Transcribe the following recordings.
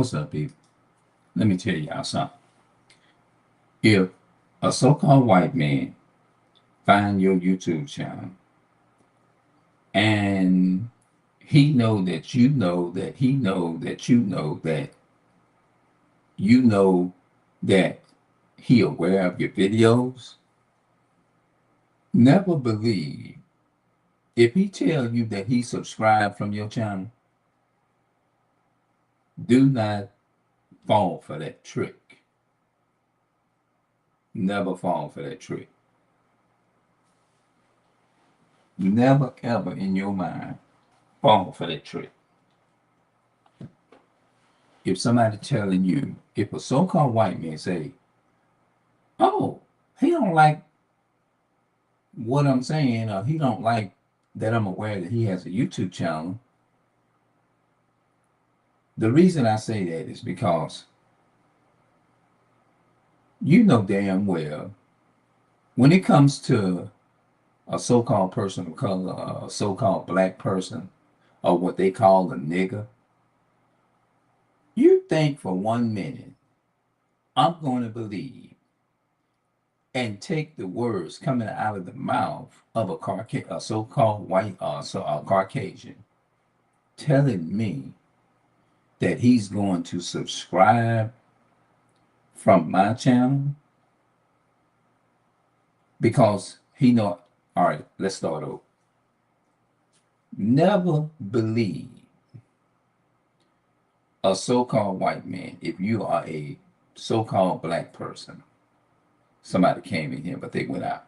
What's up, people? Let me tell y'all something. If a so-called white man find your YouTube channel and he know that you know that he know that you know that you know that he aware of your videos, never believe if he tell you that he subscribed from your channel, do not fall for that trick. Never fall for that trick. Never ever in your mind fall for that trick. If somebody telling you, if a so-called white man say, "Oh, he don't like what I'm saying," or he don't like that I'm aware that he has a YouTube channel, the reason I say that is because you know damn well when it comes to a so-called person of color, a so-called black person, or what they call a nigger, you think for 1 minute I'm going to believe and take the words coming out of the mouth of a so-called white a Caucasian telling me that he's going to subscribe from my channel because he know. All right, let's start over. Never believe a so-called white man if you are a so-called black person. Somebody came in here, but they went out.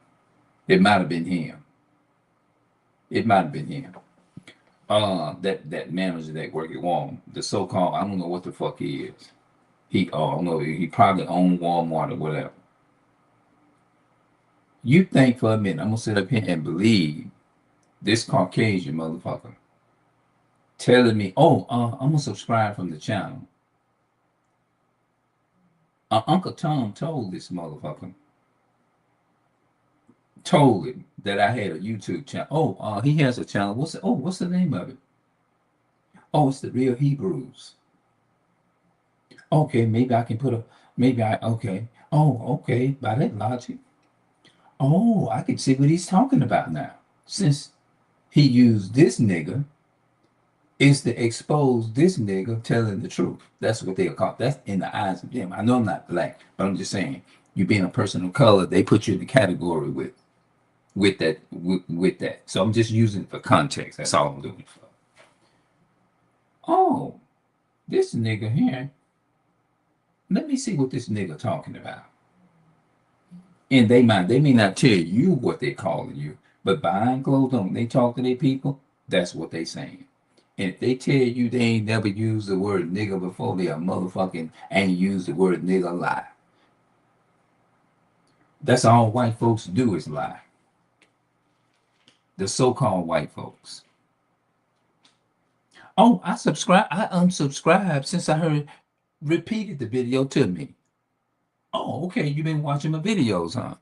It might have been him. It might have been him. That manager that work at Walmart, the so-called, I don't know what the fuck he is. I don't know, he probably owned Walmart or whatever. You think for a minute I'm gonna sit up here and believe this Caucasian motherfucker telling me, "Oh, I'm gonna subscribe from the channel." Uncle Tom told this motherfucker, told him that I had a YouTube channel. Oh, he has a channel. What's the name of it? Oh, it's the Real Hebrews. Okay, maybe I can put a, okay. Oh, okay, by that logic. Oh, I can see what he's talking about now. Since he used this nigga, is to expose this nigga telling the truth. That's what they'll call. That's in the eyes of them. I know I'm not black, but I'm just saying, you being a person of color, they put you in the category with that. So I'm just using it for context. That's all I'm doing it for. Oh, this nigga here. Let me see what this nigga talking about. And they may not tell you what they calling you, but behind closed doors, when they talk to their people, that's what they saying. And if they tell you they ain't never used the word nigga before, they are motherfucking ain't used the word nigga lie. That's all white folks do is lie. The so-called white folks. Oh, I unsubscribed since I heard repeated the video to me. Oh, okay, you've been watching my videos, huh?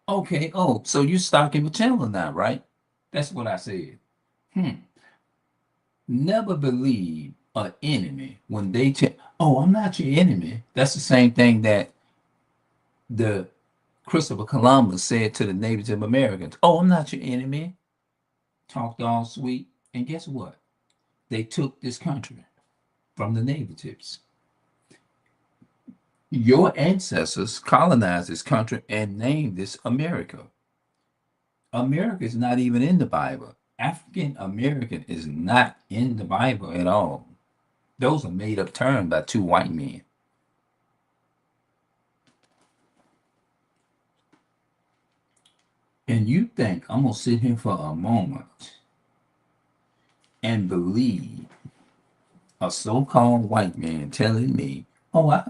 Okay, oh, so you stalking the channel now, right? That's what I said. Hmm. Never believe an enemy when they tell, oh, I'm not your enemy. That's the same thing that the Christopher Columbus said to the Native Americans. Oh, I'm not your enemy. Talked all sweet. And guess what? They took this country from the natives. Your ancestors colonized this country and named this America. America is not even in the Bible. African American is not in the Bible at all. Those are made up terms by two white men. And you think I'm gonna sit here for a moment and believe a so-called white man telling me, I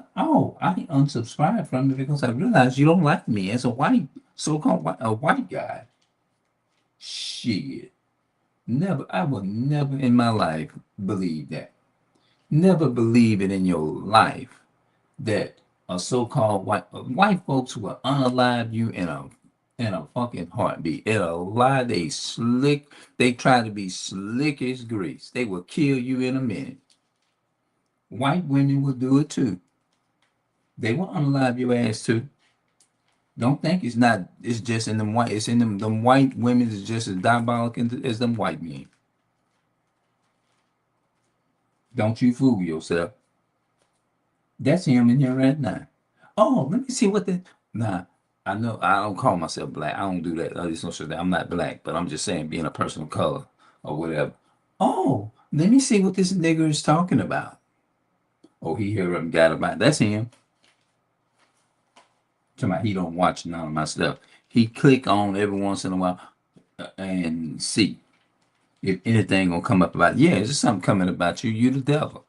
unsubscribed from it because I realized you don't like me as a white so-called white guy. Shit. Never, I will never in my life believe that. Never believe it in your life that a so-called white folks will unalive you in a fucking heartbeat. In a lie, they try to be slick as grease. They will kill you in a minute. White women will do it too. They will unalive your ass too. Don't think it's not. It's just in them white. It's in them. Them white women is just as diabolical as them white men. Don't you fool yourself. That's him in here right now. Oh, let me see what the. Nah, I know I don't call myself black. I don't do that. I just don't say that I'm not black, but I'm just saying being a person of color or whatever. Oh, let me see what this nigger is talking about. Oh, he heard and got about. That's him. Talking about he don't watch none of my stuff. He click on every once in a while and see if anything gonna come up about. Yeah, there's something coming about you. You the devil.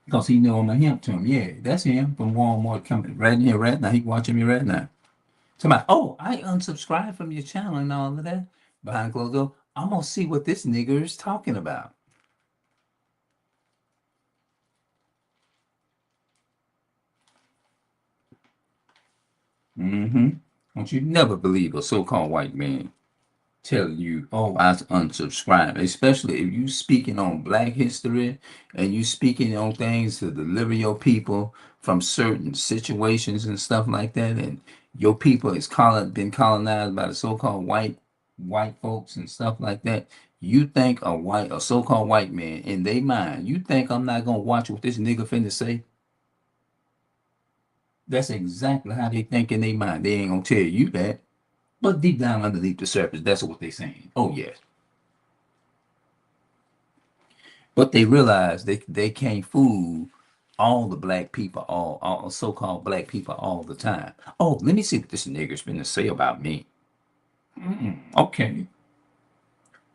Because he know I'm a himp to him. Yeah, that's him from Walmart coming right in here right now. He watching me right now. Somebody, oh, I unsubscribed from your channel and all of that. Behind closed door, I'm gonna see what this nigger is talking about. Mm-hmm. Don't you never believe a so-called white man telling you, oh, I unsubscribe, especially if you speaking on black history and you speaking on things to deliver your people from certain situations and stuff like that, and your people is been colonized by the so-called white folks and stuff like that. You think a so-called white man in their mind, you think I'm not gonna watch what this nigga finna say? That's exactly how they think in their mind. They ain't gonna tell you that. But deep down underneath the surface, that's what they saying. Oh yes. But they realize they can't fool all the black people, all so-called black people all the time. Oh, let me see what this nigger's been to say about me. Okay,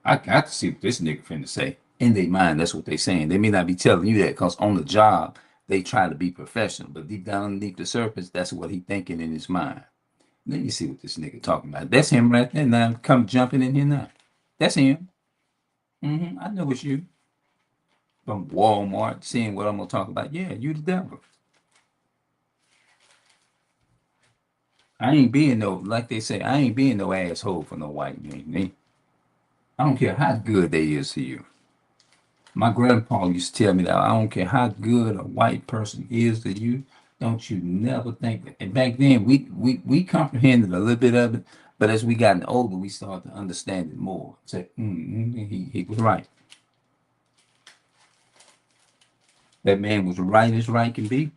I got to see what this nigga finna say. In their mind, that's what they saying. They may not be telling you that because on the job they try to be professional, but deep down underneath the surface, that's what he thinking in his mind. Let me see what this nigga talking about. That's him right there now. Come jumping in here now. That's him. I know it's you from Walmart, seeing what I'm gonna talk about. Yeah, you the devil. I ain't being no, like they say, I ain't being no asshole for no white man. I don't care how good they is to you. My grandpa used to tell me that I don't care how good a white person is to you, don't you never think that. And back then we comprehended a little bit of it, but as we gotten older, we started to understand it more. Say, he was right. That man was right as right can be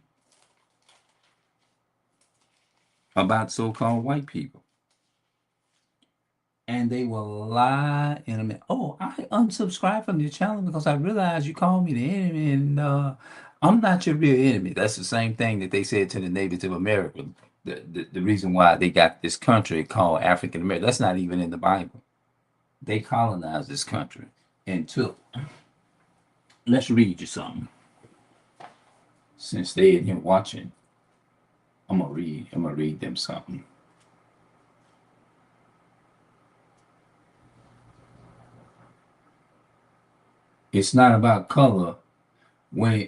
about so-called white people. And they will lie in a minute. Oh, I unsubscribed from your channel because I realized you called me the enemy, and I'm not your real enemy. That's the same thing that they said to the Native American. The reason why they got this country called African American. That's not even in the Bible. They colonized this country and took. Let's read you something. Since they in here watching, I'm gonna read. I'm gonna read them something. It's not about color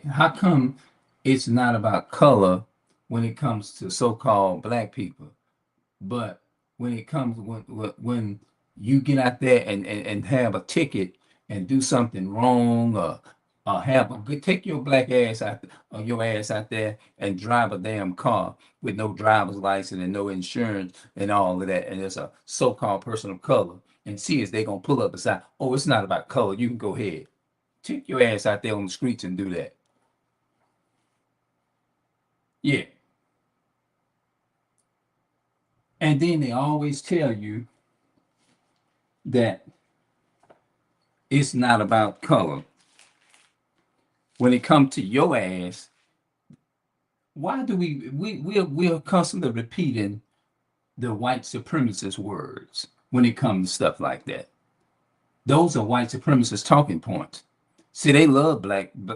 how come it's not about color when it comes to so-called black people, but when it comes when you get out there and have a ticket and do something wrong or take your black ass out or your ass out there and drive a damn car with no driver's license and no insurance and all of that, and it's a so-called person of color, and see is they gonna pull up beside, oh, it's not about color, you can go ahead. Take your ass out there on the streets and do that. Yeah. And then they always tell you that it's not about color. When it comes to your ass, why do we're constantly repeating the white supremacist words when it comes to stuff like that? Those are white supremacist talking points. See, they love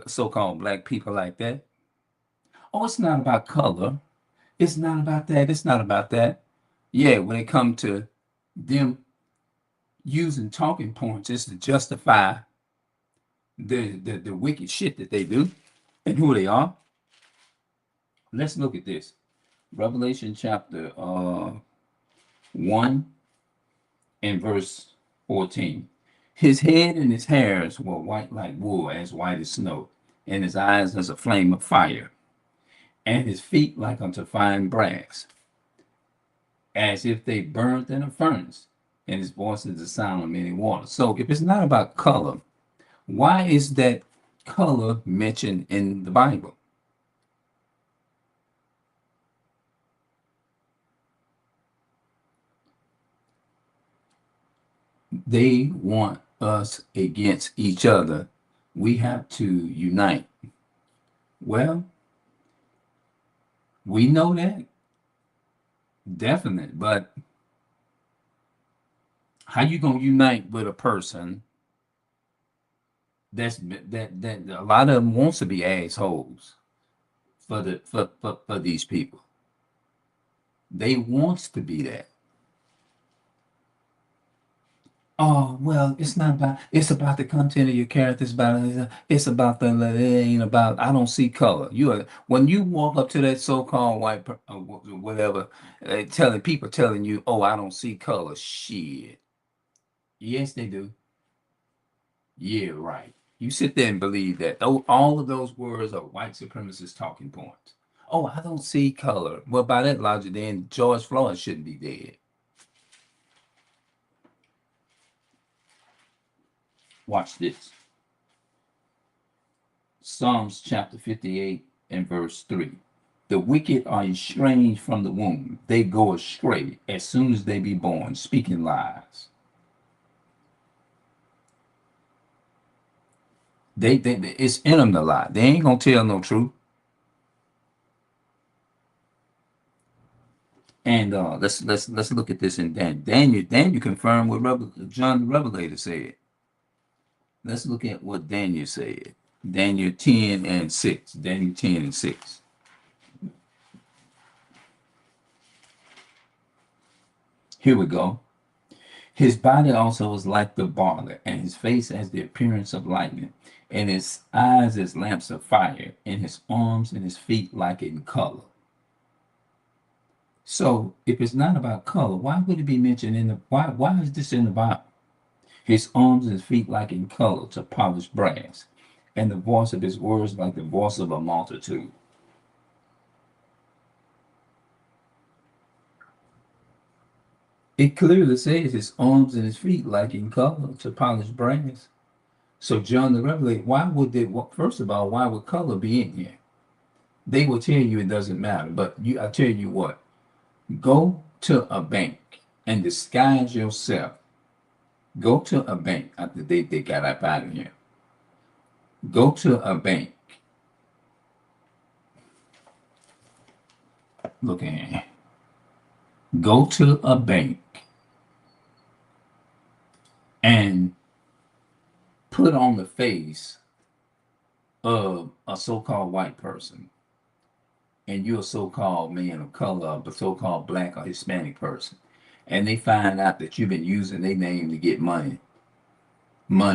so-called black people like that. Oh, it's not about color. It's not about that. It's not about that. Yeah, when it comes to them using talking points, it's to justify the wicked shit that they do and who they are. Let's look at this. Revelation chapter 1 and verse 14. His head and his hairs were white like wool, as white as snow, and his eyes as a flame of fire, and his feet like unto fine brass, as if they burned in a furnace, and his voice is the sound of many waters. So if it's not about color, why is that color mentioned in the Bible? They want us against each other. We have to unite. Well, we know that, definite, but how you gonna unite with a person that a lot of them wants to be assholes for these people. They wants to be that. Oh well, it's not about. It's about the content of your character. It's about the. It ain't about. I don't see color. You are when you walk up to that so-called white, whatever, telling you, oh, I don't see color. Shit. Yes, they do. Yeah, right. You sit there and believe that. Oh, all of those words are white supremacist talking points. Oh, I don't see color. Well, by that logic, then George Floyd shouldn't be dead. Watch this. Psalms chapter 58 and verse 3. The wicked are estranged from the womb. They go astray as soon as they be born, speaking lies. It's in them to lie. They ain't gonna tell no truth. And let's look at this in Daniel confirmed what John the Revelator said. Let's look at what Daniel said. Daniel 10 and 6. Daniel 10 and 6. Here we go. His body also was like the barley, and his face as the appearance of lightning, and his eyes as lamps of fire, and his arms and his feet like in color. So if it's not about color, why would it be mentioned in the why is this in the Bible? His arms and his feet like in color to polished brass, and the voice of his words like the voice of a multitude. It clearly says his arms and his feet like in color to polished brass. So John the Revelator, why would they? Well, first of all, why would color be in here? They will tell you it doesn't matter, but I tell you what, go to a bank and disguise yourself. Go to a bank after they got up out of here. Go to a bank. Look at here. Go to a bank and put on the face of a so-called white person, and you're a so-called man of color, a so-called black or Hispanic person, and they find out that you've been using their name to get money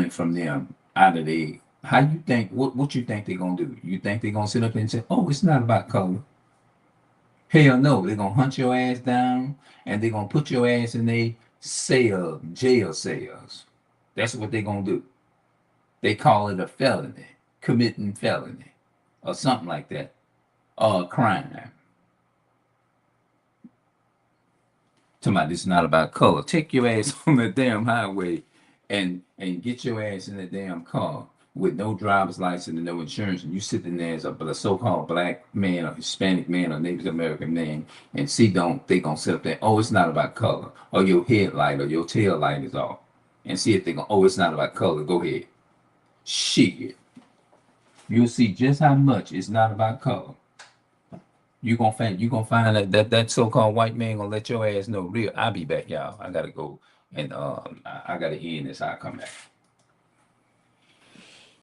from them out of the. How you think? What you think they're gonna do? You think they're gonna sit up and say, "Oh, it's not about color"? Hell no, they're gonna hunt your ass down and they're gonna put your ass in a jail cells. That's what they're gonna do. They call it a felony, committing felony, or something like that, or a crime. Somebody, it's not about color. Take your ass on the damn highway and get your ass in the damn car with no driver's license and no insurance, and you sitting there as a so-called black man or Hispanic man or Native American man, and they gonna sit up there, oh, it's not about color, or your headlight or your tail light is off, and see if they gonna, oh, it's not about color, go ahead. Shit. You'll see just how much it's not about color. You gonna find that so-called white man gonna let your ass know real. I'll be back, y'all. I gotta go and I gotta end this. I'll come back.